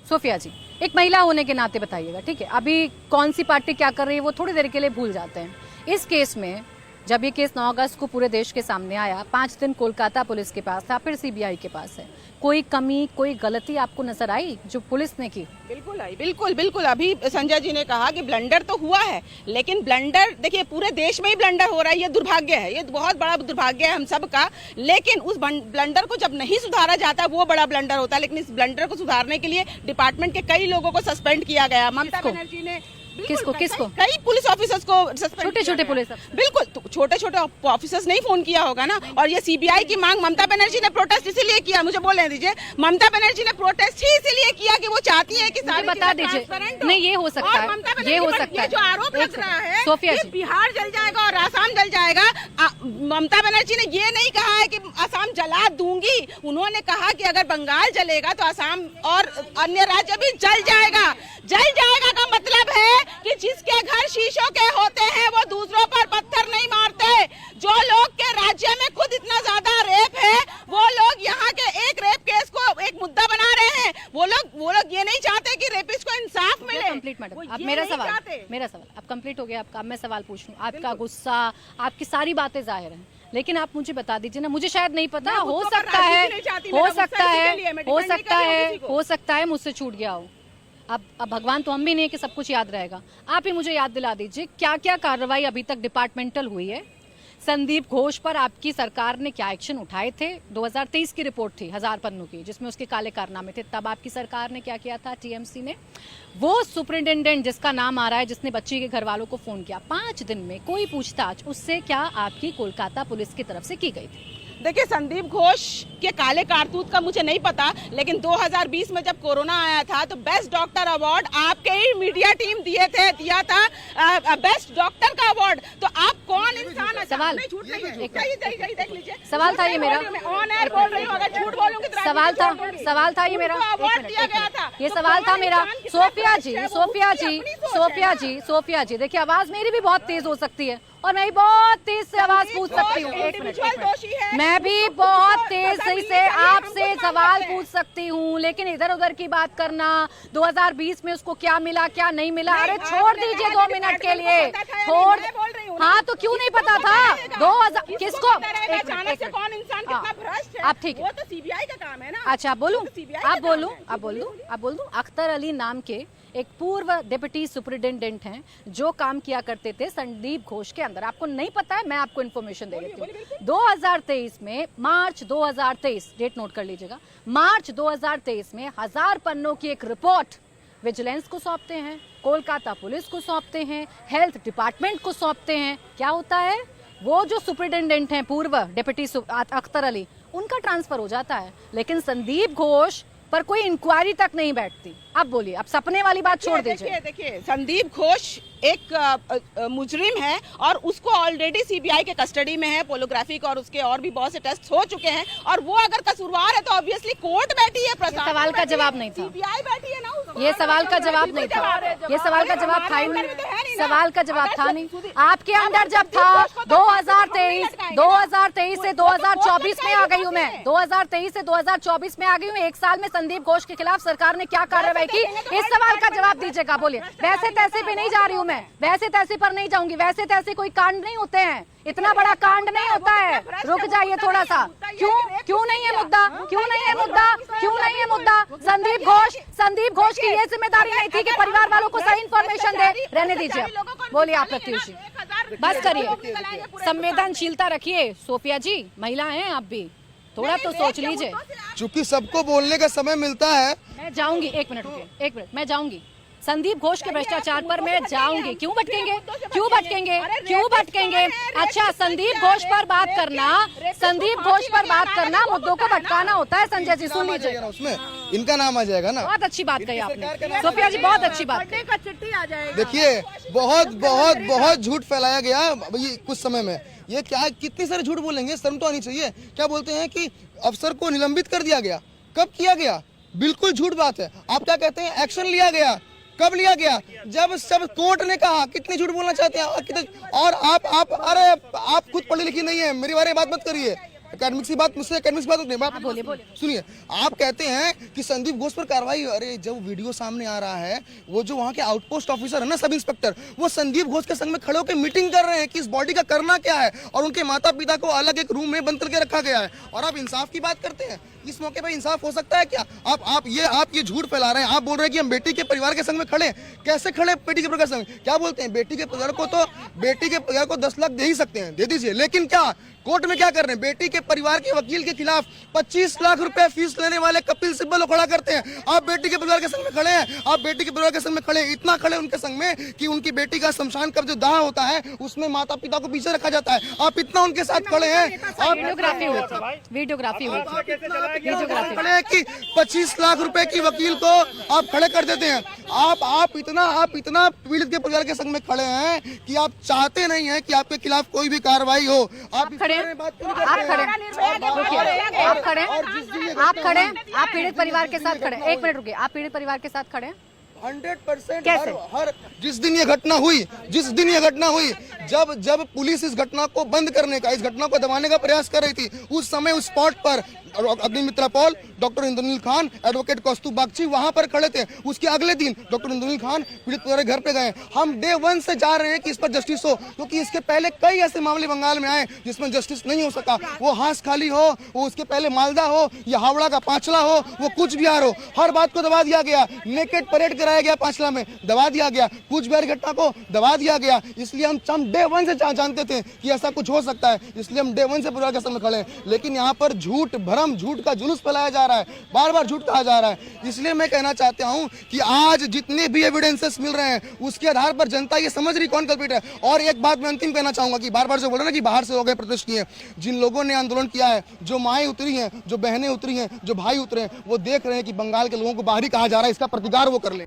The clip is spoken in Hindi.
सोफिया जी, एक महिला होने के नाते बताइएगा, ठीक है, अभी कौन सी पार्टी क्या कर रही है वो थोड़ी देर के लिए भूल जाते हैं। इस केस में जब ये केस 9 अगस्त को पूरे देश के सामने आया, 5 दिन कोलकाता पुलिस के पास था, फिर सीबीआई के पास है, कोई कमी कोई गलती आपको नजर आई जो पुलिस ने की? बिल्कुल आई, बिल्कुल बिल्कुल। अभी संजय जी ने कहा कि ब्लंडर तो हुआ है, लेकिन ब्लंडर देखिए पूरे देश में ही ब्लंडर हो रहा है, ये दुर्भाग्य है, ये बहुत बड़ा दुर्भाग्य है हम सब का। लेकिन उस ब्लंडर को जब नहीं सुधारा जाता वो बड़ा ब्लंडर होता है। लेकिन इस ब्लंडर को सुधारने के लिए डिपार्टमेंट के कई लोगों को सस्पेंड किया गया। ममता बनर्जी ने किसको कई पुलिस ऑफिसर्स को छोटे छोटे पुलिस बिल्कुल, तो छोटे छोटे ऑफिसर्स नहीं फोन किया होगा ना। और ये सीबीआई की मांग ममता बनर्जी ने प्रोटेस्ट इसीलिए किया, मुझे बोलने दीजिए, ममता बनर्जी ने प्रोटेस्ट ही इसीलिए किया कि वो चाहती है कि सारी बता दीजिए। नहीं, ये हो सकता है, ये हो सकता है। जो आरोप लग रहा है सोफिया जी, बिहार जल जाएगा और आसाम जल जाएगा, ममता बनर्जी ने ये नहीं कहा है कि आसाम जला दूंगी। उन्होंने कहा कि अगर बंगाल जलेगा तो आसाम और अन्य राज्य भी जल जाएगा। जल जाएगा का मतलब है कि जिसके घर शीशों के होते हैं वो दूसरों पर पत्थर नहीं मारते। जो लोग के राज्य में खुद इतना ज्यादा रेप है, वो लोग यहाँ के एक रेप केस को एक मुद्दा बना रहे हैं। वो लोग ये नहीं चाहते कि रेपिस्ट को इंसाफ मिले। कंप्लीट मैडम, अब मेरा सवाल अब कंप्लीट हो गया आपका। अब मैं सवाल पूछ लूं, आपका गुस्सा, आपकी सारी बातें जाहिर हैं, लेकिन आप मुझे बता दीजिए ना, मुझे शायद नहीं पता, हो सकता है मुझसे छूट गया हो। अब भगवान तो हम भी नहीं है कि सब कुछ याद रहेगा। आप ही मुझे याद दिला दीजिए क्या क्या कार्रवाई अभी तक डिपार्टमेंटल हुई है। संदीप घोष पर आपकी सरकार ने क्या एक्शन उठाए थे? 2023 की रिपोर्ट थी 1000 पन्नों की, जिसमें उसके काले कारनामे थे। तब आपकी सरकार ने क्या किया था? टीएमसी ने वो सुपरिंटेंडेंट जिसका नाम आ रहा है, जिसने बच्ची के घर वालों को फोन किया, 5 दिन में कोई पूछताछ उससे क्या आपकी कोलकाता पुलिस की तरफ से की गई थी? देखिए, संदीप घोष के काले कारतूत का मुझे नहीं पता, लेकिन 2020 में जब कोरोना आया था तो बेस्ट डॉक्टर अवार्ड आपके ही मीडिया टीम दिया था बेस्ट डॉक्टर का अवार्ड। तो आप कौन इंसान? सवाल देख लीजिए, सवाल था ये मेरा, ऑन एयर बोल रही हूँ, अगर झूठ बोलूंगी तो सवाल था ये मेरा, अवार्ड दिया गया था। ये सवाल था मेरा। सोफिया जी, देखिए आवाज मेरी भी बहुत तेज हो सकती है और मैं भी बहुत तेज से आवाज पूछ सकती हूँ। मैं भी बहुत तेज से आपसे सवाल पूछ सकती हूँ, लेकिन इधर उधर की बात करना, 2020 में उसको क्या मिला क्या नहीं मिला, अरे छोड़ दीजिए 2 मिनट के लिए, छोड़। हाँ तो क्यों नहीं पता था? 2000 किसको? कौन इंसान कितना भ्रष्ट है, आप ठीक है, वो तो सीबीआई का काम है ना। अच्छा बोलूं, आप बोल दूं। अख्तर अली नाम के एक पूर्व डिप्टी सुपरिटेंडेंट हैं जो काम किया करते थे संदीप घोष के अंदर। आपको नहीं पता है, मैं आपको इन्फॉर्मेशन दे देती हूँ। 2023 में, मार्च 2023, डेट नोट कर लीजिएगा, मार्च 2023 में 1000 पन्नों की एक रिपोर्ट विजिलेंस को सौंपते हैं, कोलकाता पुलिस को सौंपते हैं, हेल्थ डिपार्टमेंट को सौंपते हैं। क्या होता है? वो जो सुपरिटेंडेंट हैं पूर्व डिप्टी अख्तर अली, उनका ट्रांसफर हो जाता है, लेकिन संदीप घोष पर कोई इंक्वायरी तक नहीं बैठती। अब बोलिए, अब सपने वाली बात छोड़ दीजिए। देखिए, संदीप घोष एक मुजरिम है और उसको ऑलरेडी सीबीआई के कस्टडी में है, पोलोग्राफी और उसके और भी बहुत से टेस्ट हो चुके हैं, और वो अगर कसूरवार है तो ऑब्वियसली कोर्ट बैठी है, प्रशासन सवाल का जवाब नहीं था, सीबीआई बैठी है ना। ये सवाल का जवाब नहीं था, ये सवाल का जवाब था ही नहीं, सवाल का जवाब था नहीं। आपके अंदर जब था 2023 से 2024 में आ गई हूँ मैं, 2023 से 2024 में आ गई हूँ। 1 साल में संदीप घोष के खिलाफ सरकार ने क्या कार्रवाई की, इस सवाल का जवाब दीजिएगा। बोलिए। वैसे तैसे पे नहीं जा रही हूँ मैं, वैसे तैसे पर नहीं जाऊंगी, वैसे तैसे कोई कांड नहीं होते हैं, इतना बड़ा कांड नहीं होता है। रुक जाइए थोड़ा सा। क्यों नहीं है मुद्दा? संदीप घोष की ये जिम्मेदारी नहीं थी कि परिवार वालों को सही इंफॉर्मेशन दे? रहने दीजिए, बोलिए आप प्रत्युषी, बस करिए, संवेदनशीलता रखिए। सोफिया जी, महिला हैं आप भी, थोड़ा तो सोच लीजिए। चूंकि सबको बोलने का समय मिलता है, मैं जाऊंगी, एक मिनट, मैं जाऊंगी संदीप घोष के भ्रष्टाचार पर मैं जाऊंगी। क्यों भटकेंगे? अच्छा, संदीप घोष पर बात करना मुद्दों को भटकाना होता है। संजय जी सुन लीजिए, उसमें इनका नाम आ जाएगा ना। बहुत अच्छी बात कही आपने सोफिया जी, बहुत अच्छी बात कही। चिट्ठी आ जाएगी। देखिए, बहुत झूठ फैलाया गया कुछ समय में। ये क्या, कितने सारे झूठ बोलेंगे, शर्म तो आनी चाहिए। क्या बोलते हैं कि अफसर को निलंबित कर दिया गया, कब किया गया? बिल्कुल झूठ बात है। आप क्या कहते हैं एक्शन लिया गया, कब लिया गया? जब सब कोर्ट ने कहा। कितने झूठ बोलना चाहते हैं? और आप खुद पढ़ी लिखी नहीं है, मेरी बारे में बात मत करिए। एकेडमिक की बात मुझसे एकेडमिक की बात नहीं, बात बोलिए, बोलिए। सुनिए। आप कहते हैं कि संदीप घोष पर कार्रवाई, अरे जब वीडियो सामने आ रहा है, वो जो वहाँ के आउटपोस्ट ऑफिसर है ना, सब इंस्पेक्टर, वो संदीप घोष के संग में खड़े होकर मीटिंग कर रहे हैं कि इस बॉडी का करना क्या है, और उनके माता पिता को अलग एक रूम में बंद करके रखा गया है, और आप इंसाफ की बात करते हैं। इस मौके पर इंसाफ हो सकता है क्या? आप ये झूठ फैला रहे हैं। आप बोल रहे हैं कि हम बेटी के परिवार के संग में खड़े। कैसे खड़े बेटी के परिवार के संग? क्या बोलते हैं, बेटी के परिवार को 10 लाख दे ही सकते हैं, दे दीजिए, लेकिन क्या कोर्ट में क्या कर रहे हैं? बेटी के परिवार के वकील के खिलाफ 25 लाख रुपए फीस लेने वाले कपिल सिब्बल को खड़ा करते हैं। आप बेटी के परिवार के संग में खड़े हैं, आप बेटी के परिवार के संग में खड़े हैं, इतना खड़े उनके संग में कि उनकी बेटी का शमशान का जो दाह होता है उसमें माता पिता को पीछे रखा जाता है। आप इतना उनके साथ खड़े हैं। आप वीडियोग्राफी हुई थी, वीडियोग्राफी हुई थी, वीडियोग्राफी। खड़े हैं कि 25 लाख रुपए की वकील को आप खड़े कर देते हैं। आप इतना पीड़ित के परिवार के संग में खड़े हैं कि आप चाहते नहीं हैं कि आपके खिलाफ कोई भी कार्रवाई हो। आप आप पीड़ित परिवार के साथ खड़े। एक मिनट रुकिए, आप पीड़ित परिवार के साथ खड़े हैं 100%। कैसे? हर जिस दिन ये घटना हुई, जब पुलिस इस घटना को बंद करने का, इस घटना को दबाने का प्रयास कर रही थी, उस समय उस स्पॉट पर अग्निमित्रा पॉल, डॉक्टर इंद्रनील खान, एडवोकेट कौस्तुभ बागची वहां पर खड़े थे। उसके अगले दिन डॉक्टर इंद्रनील खान पीड़ित परिवार के घर पे गए। हम डे 1 से जा रहे हैं कि इस पर जस्टिस हो, क्योंकि इसके पहले कई ऐसे मामले बंगाल में आए जिसमें जस्टिस नहीं हो सका। वो हांस खाली हो, वो उसके पहले मालदा हो, या हावड़ा का पांचला हो, वो कुछ बिहार हो, हर बात को दबा दिया गया। नेकेड परेड कराया गया पांचला में, दबा दिया गया। कुछ बिहार घटना को दबा दिया गया। इसलिए हम डे 1 से जानते थे कि ऐसा कुछ हो सकता है, इसलिए हम डे 1 से परिवार के सामने खड़े हैं। लेकिन यहाँ पर झूठ का जुलूस फैलाया जा रहा है, बार बार झूठ कहा जा रहा है। इसलिए मैं कहना चाहता हूं कि आज जितने भी एविडेंसेस मिल रहे हैं उसके आधार पर जनता ये समझ रही कौन कल्प्रिट है। और एक बात मैं अंतिम कहना चाहूंगा कि बार बार जो बोल रहे हैं ना कि बाहर से हो गए प्रोटेस्ट किए, जिन लोगों ने आंदोलन किया है, जो माएं उतरी हैं, जो बहनें उतरी हैं, जो भाई उतरे हैं, वो देख रहे हैं कि बंगाल के लोगों को बाहरी कहा जा रहा है, इसका प्रतिकार वो कर ले।